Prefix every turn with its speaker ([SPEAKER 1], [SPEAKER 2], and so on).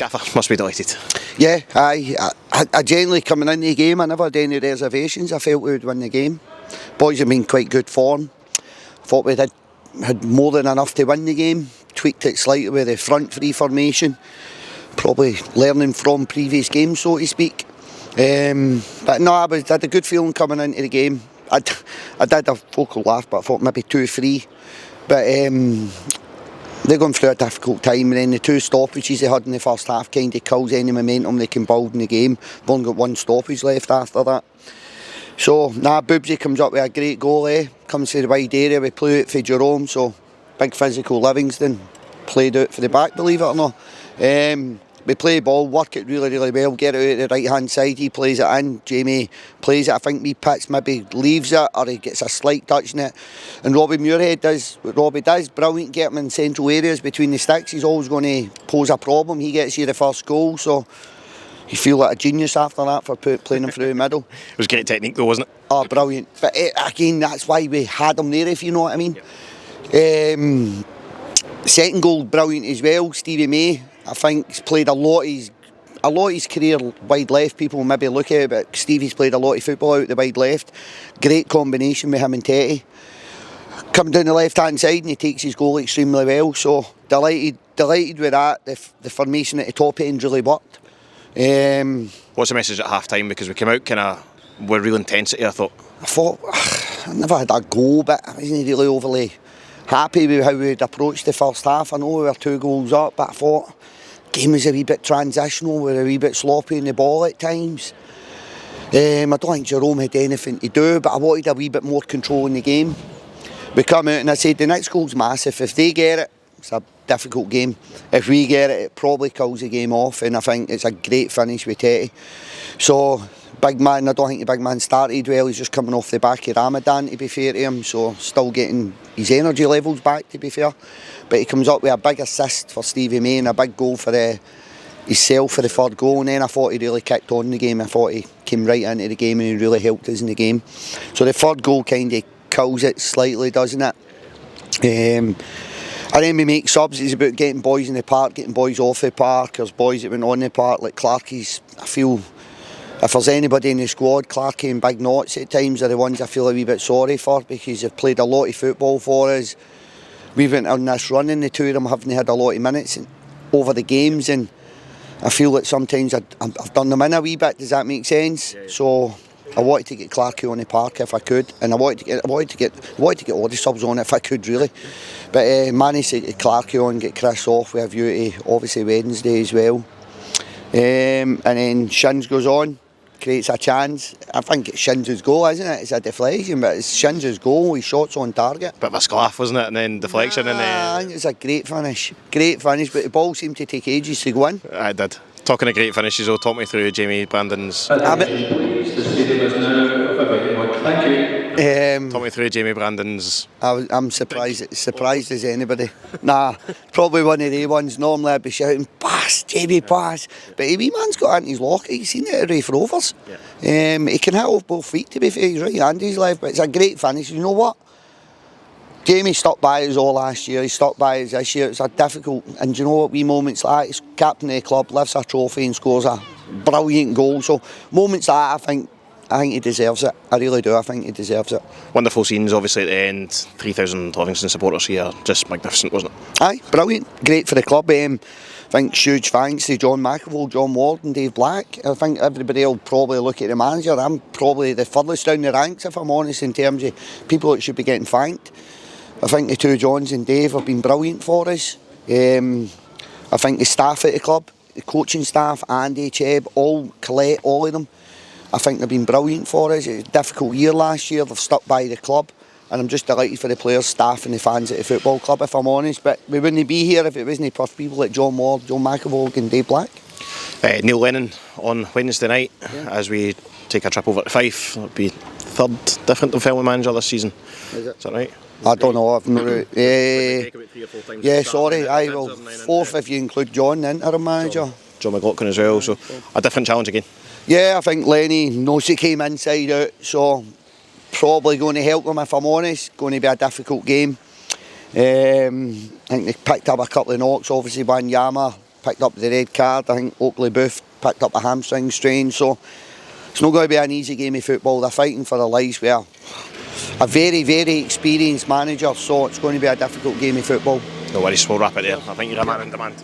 [SPEAKER 1] Gaffer must be delighted.
[SPEAKER 2] Yeah, I generally coming into the game, I never had any reservations. I felt we would win the game. Boys have been quite good form. Thought we had more than enough to win the game. Tweaked it slightly with the front three formation. Probably learning from previous games, so to speak. But no, I had a good feeling coming into the game. I did a vocal laugh, but I thought maybe 2-3. But they're going through a difficult time, and then the 2 stoppages they had in the first half kind of kills any momentum they can build in the game. We've only got 1 stoppage left after that. So, Boobsy comes up with a great goal, comes to the wide area, we play it for Jerome, so big physical Livingston, played out for the back, believe it or not. We play ball, work it really, really well, get it out the right hand side, he plays it in, Jamie plays it, I think me Pitts maybe leaves it or he gets a slight touch in it, and Robbie Muirhead does what Robbie does, brilliant, get him in central areas between the sticks, he's always going to pose a problem, he gets you the first goal, so you feel like a genius after that for playing him through the middle.
[SPEAKER 1] It was great technique though, wasn't it?
[SPEAKER 2] Oh, brilliant, but again, that's why we had him there, if you know what I mean. Yep. Second goal, brilliant as well, Stevie May. I think he's played a lot of his career wide left. People maybe look at it, but Stevie's played a lot of football out the wide left. Great combination with him and Tetty. Coming down the left hand side and he takes his goal extremely well. So delighted with that. The formation at the top end really worked.
[SPEAKER 1] What's the message at half time? Because we came out kind of with real intensity, I thought.
[SPEAKER 2] I never had a goal, but I wasn't really overly happy with how we'd approached the first half. I know we were 2 goals up, but I thought the game was a wee bit transitional, we were a wee bit sloppy in the ball at times. I don't think Jerome had anything to do, but I wanted a wee bit more control in the game. We come out and I said the next goal's massive. If they get it, it's a difficult game. If we get it, it probably kills the game off, and I think it's a great finish with Tetty. So, big man, I don't think the big man started well, he's just coming off the back of Ramadan, to be fair to him, so still getting his energy levels back, to be fair. But he comes up with a big assist for Stevie May and a big goal for himself for the 3rd goal, and then I thought he really kicked on the game. I thought he came right into the game and he really helped us in the game. So the 3rd goal kind of kills it slightly, doesn't it? And then we make subs. It's about getting boys in the park, getting boys off the park. There's boys that went on the park, like Clarkie's. I feel if there's anybody in the squad, Clarkie and Big Knots at times are the ones I feel a wee bit sorry for, because they've played a lot of football for us. We've went on this run and the 2 of them haven't had a lot of minutes over the games, and I feel that sometimes I've done them in a wee bit. Does that make sense? Yeah. So I wanted to get Clarkie on the park if I could, and I wanted to get all the subs on if I could, really. But managed to get Clarkie on, get Chris off with a view to obviously Wednesday as well. And then Shins goes on, creates a chance. I think it's Shins' goal, isn't it? It's a deflection, but it's Shins' goal. His shot's on target.
[SPEAKER 1] Bit of a sclaff, wasn't it? And then deflection.
[SPEAKER 2] I think it's a great finish, but the ball seemed to take ages to go in.
[SPEAKER 1] I did. Talking of great finishes, though, talk me through Jamie Brandon's.
[SPEAKER 2] Talk
[SPEAKER 1] me through Jamie Brandon's.
[SPEAKER 2] I'm surprised as anybody. Probably one of the ones. Normally I'd be shouting, pass, Jamie, pass. But the wee man's got into his locker. He's seen it at Rafe Rovers. Yeah. He can hit off both feet, to be fair. He's right hand, he's left, but it's a great finish. You know what? Jamie stuck by us all last year, he stuck by us this year. It's a difficult, and do you know what, wee moments like that, he's captain of the club, lifts a trophy and scores a brilliant goal. So moments like that, I think he deserves it. I really do, I think he deserves it.
[SPEAKER 1] Wonderful scenes obviously at the end, 3,000 Livingston supporters here, just magnificent, wasn't it?
[SPEAKER 2] Aye, brilliant, great for the club. I think huge thanks to John McAvoy, John Ward and Dave Black. I think everybody will probably look at the manager. I'm probably the furthest down the ranks, if I'm honest, in terms of people that should be getting thanked. I think the 2 Johns and Dave have been brilliant for us. I think the staff at the club, the coaching staff, Andy, Cheb, Colette, all of them, I think they've been brilliant for us. It was a difficult year last year, they've stuck by the club, and I'm just delighted for the players, staff and the fans at the football club, if I'm honest. But we wouldn't be here if it wasn't for people like John Ward, John McAvoy and Dave Black.
[SPEAKER 1] Neil Lennon on Wednesday night, as we take a trip over to Fife. It'll be 3rd different fellow manager this season. Is that right?
[SPEAKER 2] I don't know, I've not... sorry, 4th if you include John, the interim manager.
[SPEAKER 1] John McLaughlin as well, so a different challenge again. Yeah,
[SPEAKER 2] I think Lenny knows he came inside out, so probably going to help him, if I'm honest. Going to be a difficult game. I think they picked up a couple of knocks, obviously Wanyama picked up the red card. I think Oakley Booth picked up a hamstring strain, so it's not going to be an easy game of football. They're fighting for their lives. We are a very, very experienced manager, so it's going to be a difficult game of football.
[SPEAKER 1] No worries, we'll wrap it there. I think you're a man in demand.